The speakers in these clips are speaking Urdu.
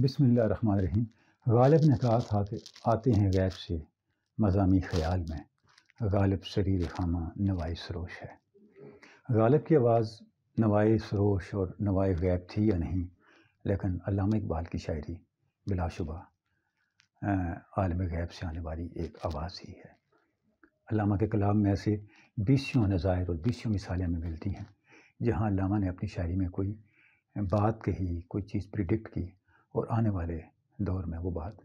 بسم اللہ الرحمن الرحیم۔ غالب نکات آتے ہیں غیب سے مضامی خیال میں، غالب شریر خامہ نوائے سروش ہے۔ غالب کی آواز نوائے سروش اور نوائے غیب تھی یا نہیں، لیکن علامہ اقبال کی شاعری بلا شبہ عالم غیب سے آنے والی ایک آواز ہی ہے۔ علامہ کے کلام میں ایسے بیسیوں نظائر اور بیسیوں مثالیں ہمیں ملتی ہیں جہاں علامہ نے اپنی شاعری میں کوئی بات کہی، کوئی چیز پریڈکٹ کی اور آنے والے دور میں وہ بات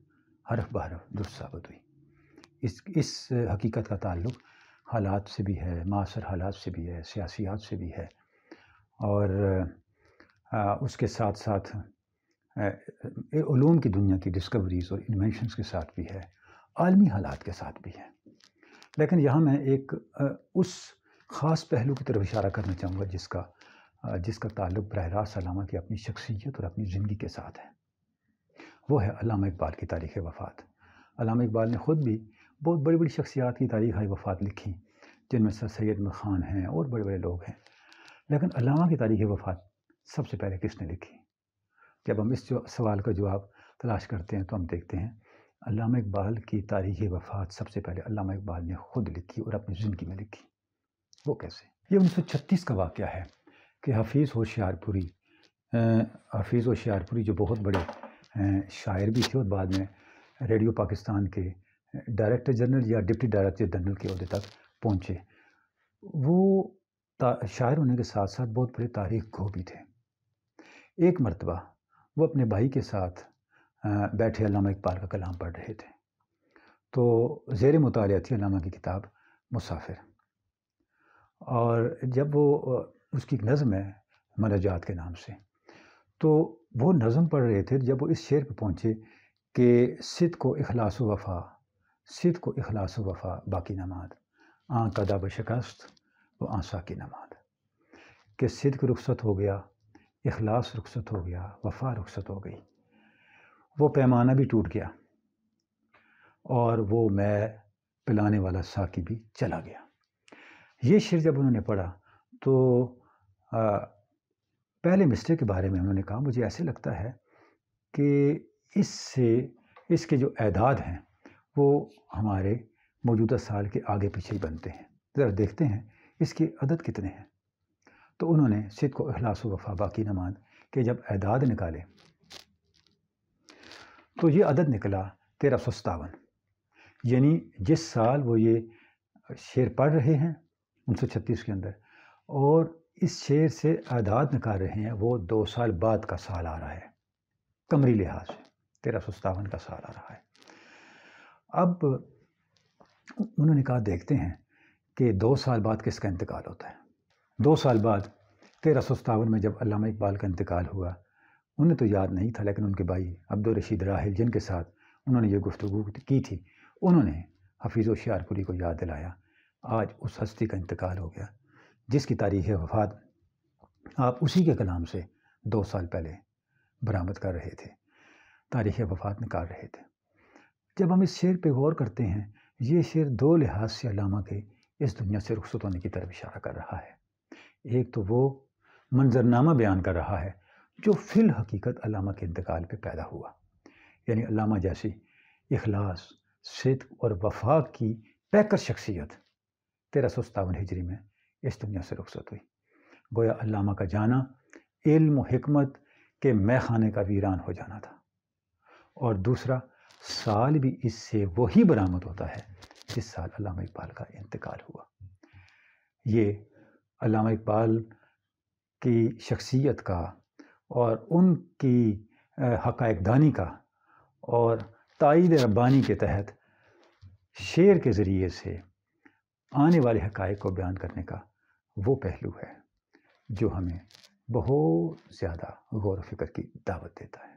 حرف بحرف درست ثابت ہوئی۔ اس حقیقت کا تعلق حالات سے بھی ہے، معاصر حالات سے بھی ہے، سیاسیات سے بھی ہے، اور اس کے ساتھ ساتھ علوم کی دنیا کی ڈسکوریز اور انوینشنز کے ساتھ بھی ہے، عالمی حالات کے ساتھ بھی ہے۔ لیکن یہاں میں ایک اس خاص پہلو کی طرف اشارہ کرنا چاہوں گا جس کا تعلق براہ راست علامہ کی اپنی شخصیت اور اپنی زندگی کے ساتھ ہے۔ وہ ہے علامہ اقبال کی تاریخ وفات۔ علامہ اقبال نے خود بھی بہت بڑی بڑی شخصیات کی تاریخ وفات لکھی، جن میں سر سید احمد خان ہیں اور بڑے بڑے لوگ ہیں، لیکن علامہ کی تاریخ وفات سب سے پہلے کس نے لکھی؟ جب ہم اس سوال کا جواب تلاش کرتے ہیں تو ہم دیکھتے ہیں علامہ اقبال کی تاریخ وفات سب سے پہلے علامہ اقبال نے خود لکھی اور اپنی زندگی میں لکھی۔ وہ کیسے؟ یہ 1936 کا واقعہ ہے کہ حفیظ ہوشیار پوری جو بہت بڑے شاعر بھی تھے اور بعد میں ریڈیو پاکستان کے ڈائریکٹر جنرل یا ڈپٹی ڈائریکٹر جنرل کے عہدے تک پہنچے، وہ شاعر ہونے کے ساتھ ساتھ بہت بڑے تاریخ گو بھی تھے۔ ایک مرتبہ وہ اپنے بھائی کے ساتھ بیٹھے علامہ اقبال کا کلام پڑھ رہے تھے، تو زیر مطالعہ تھی علامہ کی کتاب مسافر، اور جب وہ اس کی نظم ہے مناجات کے نام سے، تو وہ نظم پڑھ رہے تھے جب وہ اس شعر پہ پہنچے کہ صدق و اخلاص و وفا، صدق و اخلاص و وفا باقی نماد، آن قدا بشکست و آن ساکی نماد، کہ صدق رخصت ہو گیا، اخلاص رخصت ہو گیا، وفا رخصت ہو گئی، وہ پیمانہ بھی ٹوٹ گیا اور وہ میں پلانے والا ساکی بھی چلا گیا۔ یہ شعر جب انہوں نے پڑھا تو پہلے مصرعے کے بارے میں انہوں نے کہا، مجھے ایسے لگتا ہے کہ اس کے جو اعداد ہیں وہ ہمارے موجودہ سال کے آگے پیچھے ہی بنتے ہیں، ذرا دیکھتے ہیں اس کے عدد کتنے ہیں۔ تو انہوں نے صدق و اخلاص و وفا باقی نماد کے جب اعداد نکالے تو یہ عدد نکلا 1357، یعنی جس سال وہ یہ شعر پڑھ رہے ہیں 1936 کے اندر، اور اس شعر سے اعداد نکال رہے ہیں، وہ 2 سال بعد کا سال آ رہا ہے، قمری لحاظ سے 1357 کا سال آ رہا ہے۔ اب انہوں نے کہا دیکھتے ہیں کہ 2 سال بعد کس کا انتقال ہوتا ہے۔ 2 سال بعد 1357 میں جب علامہ اقبال کا انتقال ہوا، انہیں تو یاد نہیں تھا، لیکن ان کے بھائی عبدالرشید راحل جن کے ساتھ انہوں نے یہ گفتگو کی تھی، انہوں نے حفیظ ہوشیار پوری کو یاد دلایا، آج اس ہستی کا انتقال ہو گیا جس کی تاریخ وفات آپ اسی کے کلام سے 2 سال پہلے برآمد کر رہے تھے، تاریخ وفات نکال رہے تھے۔ جب ہم اس شعر پہ غور کرتے ہیں، یہ شعر 2 لحاظ سے علامہ کے اس دنیا سے رخصت ہونے کی طرف اشارہ کر رہا ہے۔ ایک تو وہ منظرنامہ بیان کر رہا ہے جو فی الحقیقت علامہ کے انتقال پہ پیدا ہوا، یعنی علامہ جیسی اخلاص، صدق اور وفا کی پیکر شخصیت 1357 ہجری میں اس دنیا سے رخصت ہوئی۔ گویا علامہ کا جانا علم و حکمت کے مے خانے کا ویران ہو جانا تھا، اور دوسرا سال بھی اس سے وہی برآمد ہوتا ہے جس سال علامہ اقبال کا انتقال ہوا۔ یہ علامہ اقبال کی شخصیت کا اور ان کی حقائق دانی کا اور تائید ربانی کے تحت شعر کے ذریعے سے آنے والے حقائق کو بیان کرنے کا وہ پہلو ہے جو ہمیں بہت زیادہ غور و فکر کی دعوت دیتا ہے۔